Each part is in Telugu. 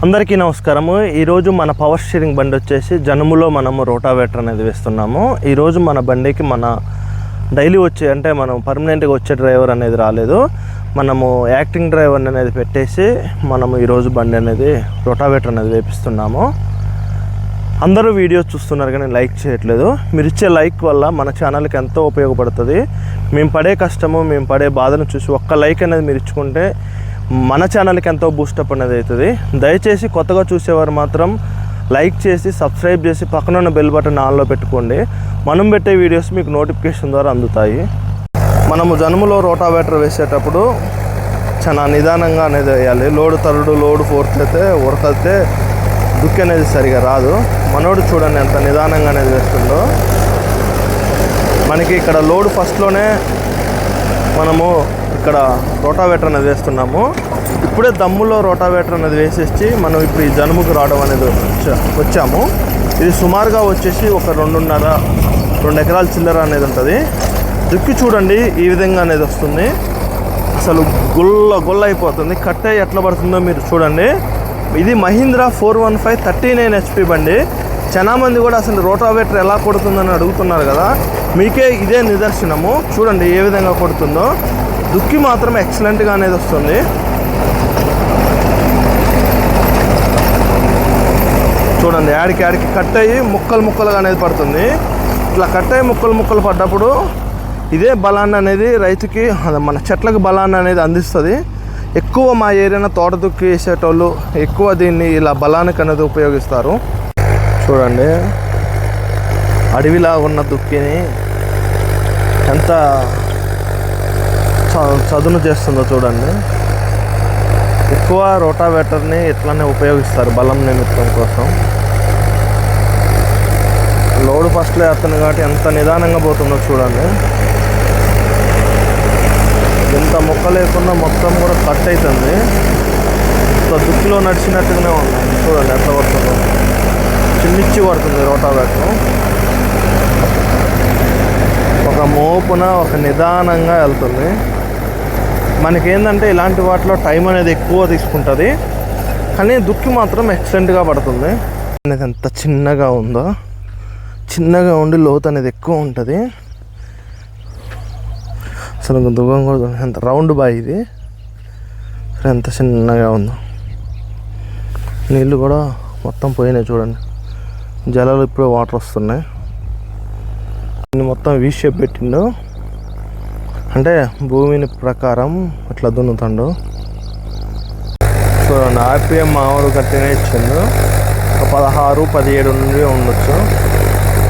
అందరికీ నమస్కారము। ఈరోజు మన పవర్ స్టీరింగ్ బండి వచ్చేసి జనుములో మనము రోటావేటర్ అనేది వేస్తున్నాము। ఈరోజు మన బండికి మన డైలీ వచ్చే అంటే మనం పర్మనెంట్గా వచ్చే డ్రైవర్ అనేది రాలేదు, మనము యాక్టింగ్ డ్రైవర్ అనేది పెట్టేసి మనము ఈరోజు బండి అనేది రోటావేటర్ అనేది వేపిస్తున్నాము। అందరూ వీడియోస్ చూస్తున్నారు కానీ లైక్ చేయట్లేదు। మీరు ఇచ్చే లైక్ వల్ల మన ఛానల్కి ఎంతో ఉపయోగపడుతుంది। మేము పడే కష్టము మేము పడే బాధను చూసి ఒక్క లైక్ అనేది మీరు ఇచ్చుకుంటే మన ఛానల్కి ఎంతో బూస్టప్ అనేది అవుతుంది। దయచేసి కొత్తగా చూసేవారు మాత్రం లైక్ చేసి సబ్స్క్రైబ్ చేసి పక్కన ఉన్న బెల్ బటన్ ఆన్లో పెట్టుకోండి। మనం పెట్టే వీడియోస్ మీకు నోటిఫికేషన్ ద్వారా అందుతాయి। మనము జనుములో రోటావేటర్ వేసేటప్పుడు చాలా నిదానంగా అనేది వేయాలి। లోడ్ థర్డ్ లోడ్ ఫోర్త్ అయితే ఉరకైతే దుక్కి అనేది సరిగా రాదు। మనోడు చూడండి ఎంత నిదానంగా అనేది వేస్తుందో। మనకి ఇక్కడ లోడ్ ఫస్ట్లోనే మనము ఇక్కడ రోటావేటర్ అనేది వేస్తున్నాము। ఇప్పుడే దమ్ములో రోటావేటర్ అనేది వేసేసి మనం ఇప్పుడు ఈ జనుముకు రావడం అనేది వచ్చాము। ఇది సుమారుగా వచ్చేసి ఒక 2 ఎకరాల చిల్లర అనేది ఉంటుంది। దుక్కి చూడండి ఈ విధంగా అనేది వస్తుంది, అసలు గుల్ల అయిపోతుంది। కట్టే ఎట్లా పడుతుందో మీరు చూడండి। ఇది మహీంద్రా 415 39 HP బండి। చాలా మంది కూడా అసలు రోటావేటర్ ఎలా కొడుతుందని అడుగుతున్నారు కదా, మీకే ఇదే నిదర్శనము। చూడండి ఏ విధంగా కొడుతుందో, దుక్కి మాత్రం ఎక్సలెంట్గా అనేది వస్తుంది। చూడండి యాడికి కట్ అయ్యి ముక్కలుగా అనేది పడుతుంది। ఇట్లా కట్ అయ్యి ముక్కలు పడ్డప్పుడు ఇదే బలాన్ని అనేది రైతుకి మన చెట్లకు బలాన్ని అనేది అందిస్తుంది। ఎక్కువ మా ఏరియాలో తోట దుక్కి వేసేటోళ్ళు ఎక్కువ దీన్ని ఇలా బలానికి అనేది ఉపయోగిస్తారు। చూడండి అడవిలా ఉన్న దుక్కిని ఎంత చదును చేస్తుందో చూడండి। ఎక్కువ రోటావేటర్ని ఇట్లానే ఉపయోగిస్తారు బలం నిమిత్తం కోసం। లోడ్ ఫస్ట్లో వేస్తుంది కాబట్టి ఎంత నిదానంగా పోతుందో చూడండి। ఇంత ముక్క లేకుండా మొత్తం కూడా కట్ అవుతుంది, ఇట్లా దుక్కిలో నడిచినట్టుగానే ఉన్నాయి। చూడండి ఎట్లా పడుతుందో, చిన్నిచ్చి పడుతుంది రోటావేటర్। ఒక మోపున ఒక నిదానంగా వెళ్తుంది। మనకేంటంటే ఇలాంటి వాటిలో టైం అనేది ఎక్కువ తీసుకుంటుంది, కానీ దుక్కి మాత్రం ఎక్సలెంట్గా పడుతుంది। అనేది ఎంత చిన్నగా ఉందో, చిన్నగా ఉండి లోతు అనేది ఎక్కువ ఉంటుంది। అసలు దుగ్గం కూడా ఎంత రౌండ్ బాయ్ ఇది, ఎంత చిన్నగా ఉందో। నీళ్ళు కూడా మొత్తం పోయినాయి చూడండి, జలాలు ఇప్పుడు వాటర్ వస్తున్నాయి। దీన్ని మొత్తం వీ షేప్ పెట్టిండు, అంటే భూమిని ప్రకారం అట్లా దున్నుతాడు। చూడండి ఆర్పిఎం మామూలు గట్టిగా ఇచ్చిండు, ఒక 16-17 నుండి ఉండొచ్చు।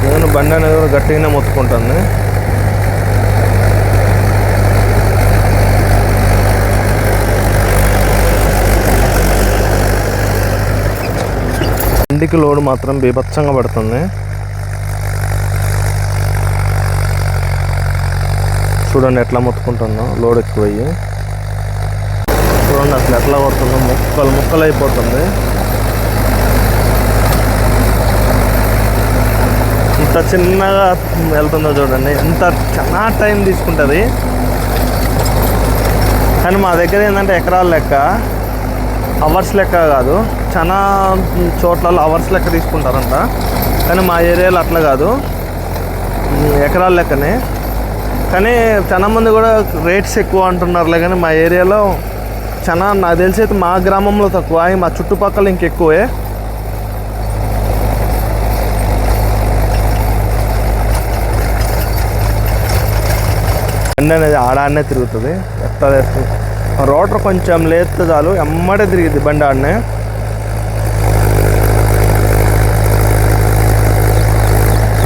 నేను బండి అనేది కూడా గట్టిగానే మొత్తుకుంటాను। బండికి లోడ్ మాత్రం బీభత్సంగా పడుతుంది। చూడండి ఎట్లా మొత్తుకుంటుందో, లోడ్ ఎక్కువయ్యి చూడండి అసలు ఎట్లా పడుతుందో, ముక్కలు అయిపోతుంది। ఇంత చిన్నగా వెళ్తుందో చూడండి, ఎంత చాలా టైం తీసుకుంటుంది। కానీ మా దగ్గర ఏంటంటే ఎకరాల లెక్క, అవర్స్ లెక్క కాదు। చాలా చోట్ల అవర్స్ లెక్క తీసుకుంటారంట, కానీ మా ఏరియాలో అట్లా కాదు, ఎకరాల లెక్కనే। కానీ చాలా మంది కూడా రేట్స్ ఎక్కువ అంటున్నారులే, కానీ మా ఏరియాలో చాలా, నాకు తెలిసి అయితే మా గ్రామంలో తక్కువ, మా చుట్టుపక్కల ఇంకెక్కువే। బండి అనేది ఆడాడనే తిరుగుతుంది, ఎట్లా వేస్తుంది। రోటర్ కొంచెం లేస్తే చాలు ఎమ్మడే తిరిగిద్ది బండి ఆడనే।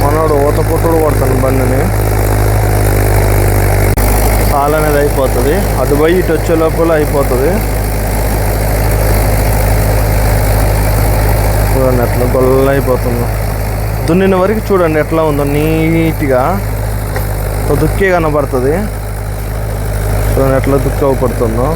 మనోడు ఊత పుట్టుడు కొడతాను బండిని, కాలు అనేది అయిపోతుంది, అటు పోయి ఇటు వచ్చే లోపల అయిపోతుంది। చూడండి ఎట్లా గొల్ల అయిపోతుందో, దున్నిన వరకు చూడండి ఎట్లా ఉందో, నీట్గా దుక్కే కనబడుతుంది। చూడండి ఎట్లా దుక్కి అవపడుతుందో।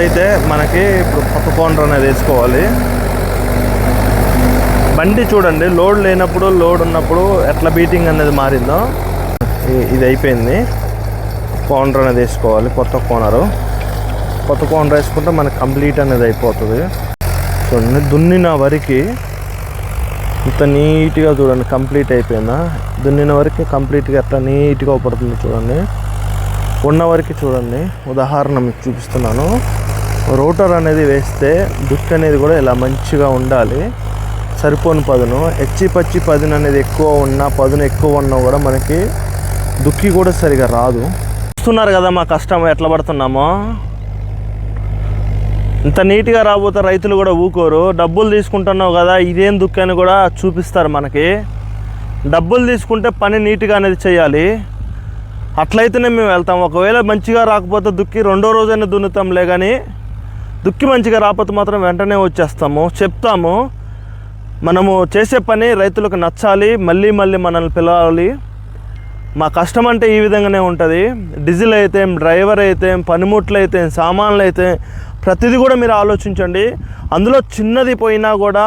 అయితే మనకి ఇప్పుడు కొత్త కోనర్ అనేది వేసుకోవాలి. బండి చూడండి, లోడ్ లేనప్పుడు లోడ్ ఉన్నప్పుడు ఎట్లా బీటింగ్ అనేది మారిందో. ఇది అయిపోయింది. కోనర్ అనేది వేసుకోవాలి. కొత్త కోనర్ వేసుకుంటే మనకు కంప్లీట్ అనేది అయిపోతుంది. చూడండి, దున్నిన వరకు ఇంత నీట్గా చూడండి కంప్లీట్ అయిపోయిందా. దున్నిన వరకు కంప్లీట్గా ఎట్లా నీట్గా పడుతుంది చూడండి. ఉన్న వరకు చూడండి. ఉదాహరణ మీకు చూపిస్తున్నాను. రోటర్ అనేది వేస్తే దుక్కి అనేది కూడా ఇలా మంచిగా ఉండాలి. సరిపోని పదును, పచ్చి పదును అనేది ఎక్కువ ఉన్నా, పదును ఎక్కువ ఉన్నా కూడా మనకి దుక్కి కూడా సరిగా రాదు. చూస్తున్నారు కదా మా కష్టం ఎట్లా పడుతున్నామో. ఇంత నీట్గా రాబోతే రైతులు కూడా ఊకోరు. డబ్బులు తీసుకుంటున్నావు కదా, ఇదేం దుక్కి అని కూడా చూపిస్తారు మనకి. డబ్బులు తీసుకుంటే పని నీట్గా అనేది చేయాలి. అట్లయితేనే మేము వెళ్తాం. ఒకవేళ మంచిగా రాకపోతే దుక్కి రెండో రోజైనా దున్నుతాంలే, కానీ దుక్కి మంచిగా రాకపోతే మాత్రం వెంటనే వచ్చేస్తాము, చెప్తాము. మనము చేసే పని రైతులకు నచ్చాలి, మళ్ళీ మనల్ని పిలవాలి. మా కష్టం అంటే ఈ విధంగానే ఉంటుంది. డీజిల్ అయితే, డ్రైవర్ అయితే, పనిముట్లు అయితే, సామాన్లు అయితే, ప్రతిదీ కూడా మీరు ఆలోచించండి. అందులో చిన్నది పోయినా కూడా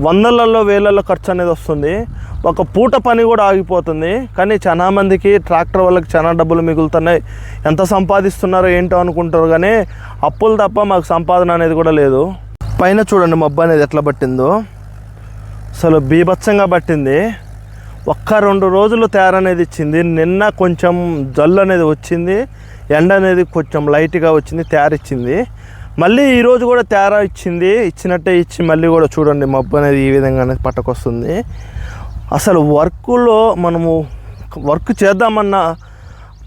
వందలలో వేలలో ఖర్చు అనేది వస్తుంది. ఒక పూట పని కూడా ఆగిపోతుంది. కానీ చాలా మందికి ట్రాక్టర్ వాళ్ళకి చాలా డబ్బులు మిగులుతున్నాయి. ఎంత సంపాదిస్తున్నారో ఏంటో అనుకుంటారు, కానీ అప్పులు తప్ప మాకు సంపాదన అనేది కూడా లేదు. పైన చూడండి మబ్బు అనేది ఎట్లా పట్టిందో, అసలు బీభత్సంగా పట్టింది. 1-2 రోజులు తేర అనేది ఇచ్చింది. నిన్న కొంచెం జల్లు అనేది వచ్చింది, ఎండ అనేది కొంచెం లైట్గా వచ్చింది, తేర ఇచ్చింది. మళ్ళీ ఈరోజు కూడా తేర ఇచ్చినట్టే ఇచ్చి మళ్ళీ కూడా చూడండి మబ్బు అనేది ఈ విధంగా అనేది పట్టకొస్తుంది. అసలు వర్క్లో మనము వర్క్ చేద్దామన్న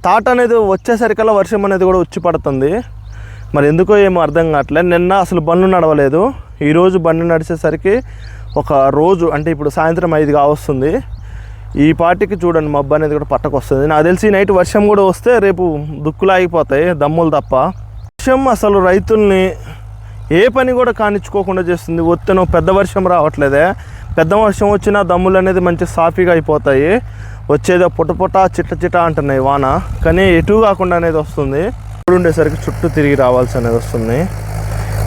థాట్ అనేది వచ్చేసరికల్లా వర్షం అనేది కూడా వచ్చి పడుతుంది. మరి ఎందుకో ఏమో అర్థం కావట్లేదు. నిన్న అసలు బండ్లు నడవలేదు. ఈరోజు బండి నడిచేసరికి ఒక రోజు అంటే ఇప్పుడు సాయంత్రం 5 కావస్తుంది. ఈ పాటికి చూడండి మబ్బు అనేది కూడా పట్టకొస్తుంది. నాకు తెలిసి నైట్ వర్షం కూడా వస్తే రేపు దుక్కులు ఆగిపోతాయి, దమ్ములు తప్ప. వర్షం అసలు రైతుల్ని ఏ పని కూడా కానిచ్చుకోకుండా చేస్తుంది. ఒత్తను పెద్ద వర్షం రావట్లేదే. పెద్ద వర్షం వచ్చినా దమ్ములు అనేది మంచి సాఫీగా అయిపోతాయి. వచ్చేదో పుట్ట చిట్ట అంటున్నాయి వాన, కానీ ఎటు కాకుండా అనేది వస్తుంది. ఉండేసరికి చుట్టూ తిరిగి రావాల్సి అనేది వస్తుంది.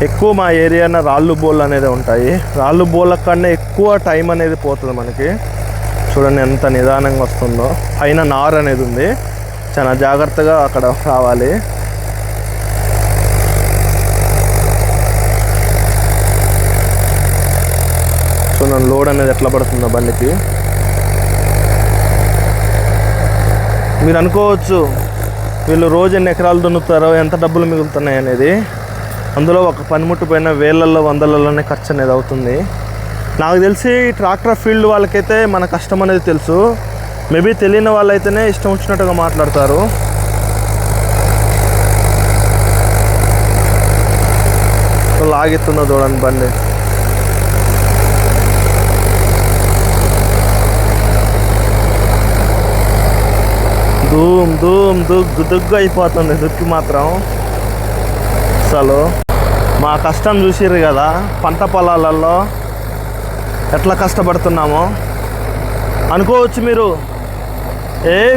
ఎక్కువ మా ఏరియాన రాళ్ళు బోళ్ళు అనేది ఉంటాయి. రాళ్ళు బోళ్ళ కన్నా ఎక్కువ టైం అనేది పోతుంది మనకి. చూడండి ఎంత నిదానంగా వస్తుందో. పైన నారు అనేది ఉంది, చాలా జాగ్రత్తగా అక్కడ రావాలి. చూడండి లోడ్ అనేది ఎట్లా పడుతుందో బండికి. మీరు అనుకోవచ్చు వీళ్ళు రోజు ఎన్ని ఎకరాలు దున్నుతారో, ఎంత డబ్బులు మిగులుతున్నాయి అనేది. అందులో ఒక పనిముట్టు పైన వేలల్లో వందలలోనే ఖర్చు అనేది అవుతుంది. నాకు తెలిసి ట్రాక్టర్ ఫీల్డ్ వాళ్ళకైతే మన కష్టం అనేది తెలుసు. మేబీ తెలియని వాళ్ళైతేనే ఇష్టం వచ్చినట్టుగా మాట్లాడతారు. లాగెత్తుందో చూడండి బండి. దుగ్గు అయిపోతుంది దుక్కి మాత్రం. అసలు మా కష్టం చూసిర్రు కదా, పంట పొలాలలో ఎట్లా కష్టపడుతున్నామో. అనుకోవచ్చు మీరు,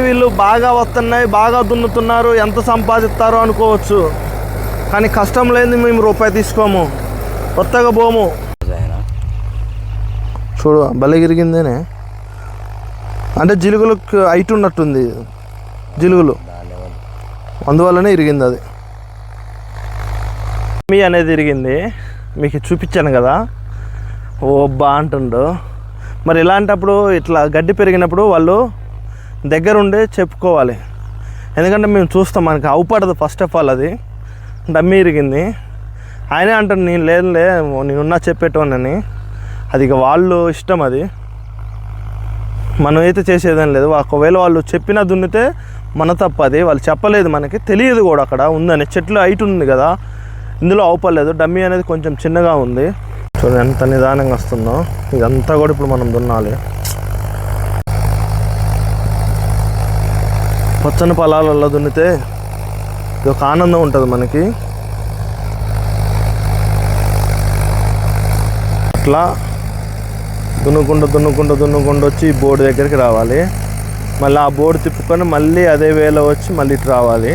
వీళ్ళు బాగా వస్తున్నాయి, బాగా దున్నుతున్నారు, ఎంత సంపాదిస్తారో అనుకోవచ్చు. కానీ కష్టం లేని మేము రూపాయి తీసుకోము, కొత్తగా పోము. చూడు భలే ఇరిగిందేనే. అంటే జిలుగులకు హైట్ ఉన్నట్టుంది జిలుగులు, అందువల్లనే ఇరిగింది అది. మీ అనేది ఇరిగింది మీకు చూపించాను కదా. ఓ అంటుండు. మరి ఇలాంటప్పుడు ఇట్లా గడ్డి పెరిగినప్పుడు వాళ్ళు దగ్గరుండి చెప్పుకోవాలి. ఎందుకంటే మేము చూస్తాం, మనకి అవుపడదు ఫస్ట్ ఆఫ్ ఆల్. అది డమ్మీ ఇరిగింది. ఆయనే అంటాడు నేను లేదులే నేనున్నా చెప్పేటోనని. అది ఇక వాళ్ళు ఇష్టం, అది మనం అయితే చేసేదేం లేదు. ఒకవేళ వాళ్ళు చెప్పినా దున్నితే మన తప్పది. వాళ్ళు చెప్పలేదు, మనకి తెలియదు కూడా అక్కడ ఉందని. చెట్లు హైట్ ఉంది కదా, ఇందులో అవుపలేదు. డమ్మీ అనేది కొంచెం చిన్నగా ఉంది. చూడండి ఎంత నిదానంగా వస్తుందో. ఇదంతా కూడా ఇప్పుడు మనం దున్నాలి. పచ్చని పొలాలలో దున్నితే ఇది ఒక ఆనందం ఉంటుంది మనకి. అట్లా దున్నుకుంటూ వచ్చి ఈ బోర్డు దగ్గరికి రావాలి. మళ్ళీ ఆ బోర్డు తిప్పుకొని మళ్ళీ అదే వేలో వచ్చి మళ్ళీ ఇటు రావాలి.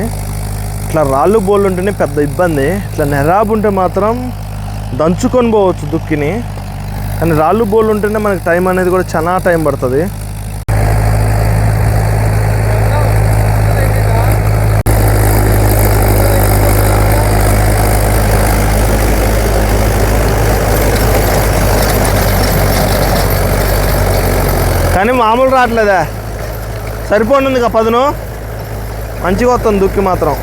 ఇట్లా రాళ్ళు బోళ్ళు ఉంటేనే పెద్ద ఇబ్బంది. ఇట్లా నెరాబు ఉంటే మాత్రం దంచుకొని పోవచ్చు దుక్కిని. కానీ రాళ్ళు బోళ్ళు ఉంటేనే మనకి టైం అనేది కూడా చాలా టైం పడుతుంది. కానీ మామూలు రావట్లేదా, సరిపోతుంది ఇక పదును మంచిగా వస్తుంది. దుక్కి మాత్రం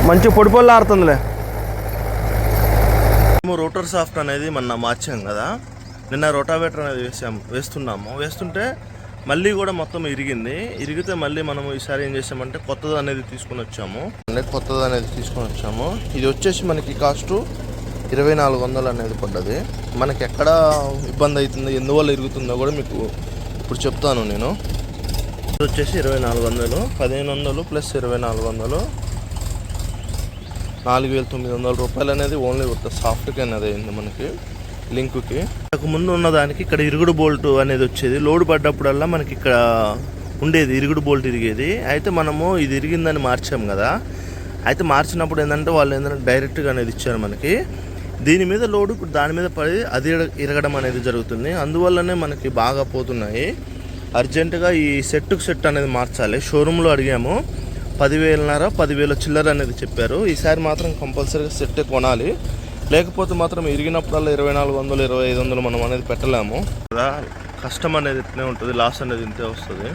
మంచి పొడి పొల్లు ఆడుతుందిలే. రోటర్ సాఫ్ట్ అనేది మొన్న మార్చాం కదా, నిన్న రోటావేటర్ అనేది వేస్తుంటే మళ్ళీ కూడా మొత్తం ఇరిగితే మళ్ళీ మనము ఈసారి ఏం చేసామంటే కొత్తది అనేది తీసుకొని వచ్చాము. ఇది వచ్చేసి మనకి కాస్ట్ 2400 అనేది పడ్డది. మనకి ఎక్కడ ఇబ్బంది అవుతుందో ఎందువల్ల ఇరుగుతుందో కూడా మీకు ఇప్పుడు చెప్తాను నేను. ఇది వచ్చేసి 2400, 1500 ప్లస్ 2400, 4900 రూపాయలు అనేది ఓన్లీ సాఫ్ట్కి అనేది అయింది మనకి లింక్కి. ముందు ఉన్నదానికి ఇక్కడ ఇరుగుడు బోల్ట్ అనేది వచ్చేది. లోడ్ పడ్డప్పుడల్లా మనకి ఇక్కడ ఉండేది ఇరుగుడు బోల్ట్ ఇరిగేది. అయితే మనము ఇది ఇరిగిందని మార్చాము కదా, అయితే మార్చినప్పుడు ఏంటంటే వాళ్ళు ఏంటంటే డైరెక్ట్గా అనేది ఇచ్చారు మనకి. దీని మీద లోడు ఇప్పుడు దాని మీద పడి అది ఇరగడం అనేది జరుగుతుంది. అందువల్లనే మనకి బాగా పోతున్నాయి. అర్జెంటుగా ఈ సెట్ అనేది మార్చాలి. షోరూంలో అడిగాము, 10,500 చిల్లర అనేది చెప్పారు. ఈసారి మాత్రం కంపల్సరీగా సెట్ కొనాలి, లేకపోతే మాత్రం ఇరిగినప్పుడల్లా 2400, 2500 మనం అనేది పెట్టలేము కదా. కష్టం అనేది ఇట్నే ఉంటుంది, లాస్ అనేది ఇంతే వస్తుంది.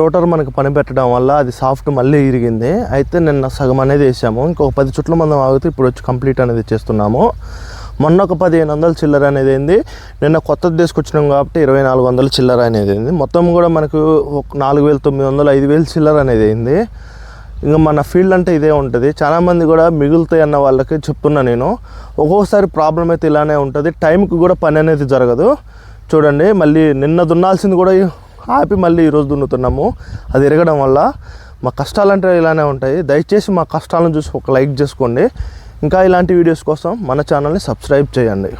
రోటర్ మనకి పని పెట్టడం వల్ల అది సాఫ్ట్ మళ్ళీ ఇరిగింది. అయితే నిన్న సగం అనేది వేసాము, ఇంకొక 10 చుట్ల మందం ఆగితే ఇప్పుడు వచ్చి కంప్లీట్ అనేది చేస్తున్నాము. మొన్న ఒక 1500 చిల్లర అనేది అయింది. నిన్న కొత్తది తీసుకొచ్చినాం కాబట్టి 2400 చిల్లర అనేది అయింది. మొత్తం కూడా మనకు 4900, 5000 చిల్లర అనేది అయింది. ఇంకా మన ఫీల్డ్ అంటే ఇదే ఉంటుంది. చాలామంది కూడా మిగులుతాయి అన్న వాళ్ళకి చెప్తున్నా నేను. ఒక్కొక్కసారి ప్రాబ్లం అయితే ఇలానే ఉంటుంది, టైంకి కూడా పని అనేది జరగదు. చూడండి, మళ్ళీ నిన్న దున్నాల్సింది కూడా ఆపి మళ్ళీ ఈరోజు దున్నుతున్నాము. అది ఎరగడం వల్ల మా కష్టాలంటే ఇలానే ఉంటాయి. దయచేసి మా కష్టాలను చూసి ఒక లైక్ చేసుకోండి. ఇంకా ఇలాంటి వీడియోస్ కోసం మన ఛానల్ని సబ్స్క్రైబ్ చేయండి.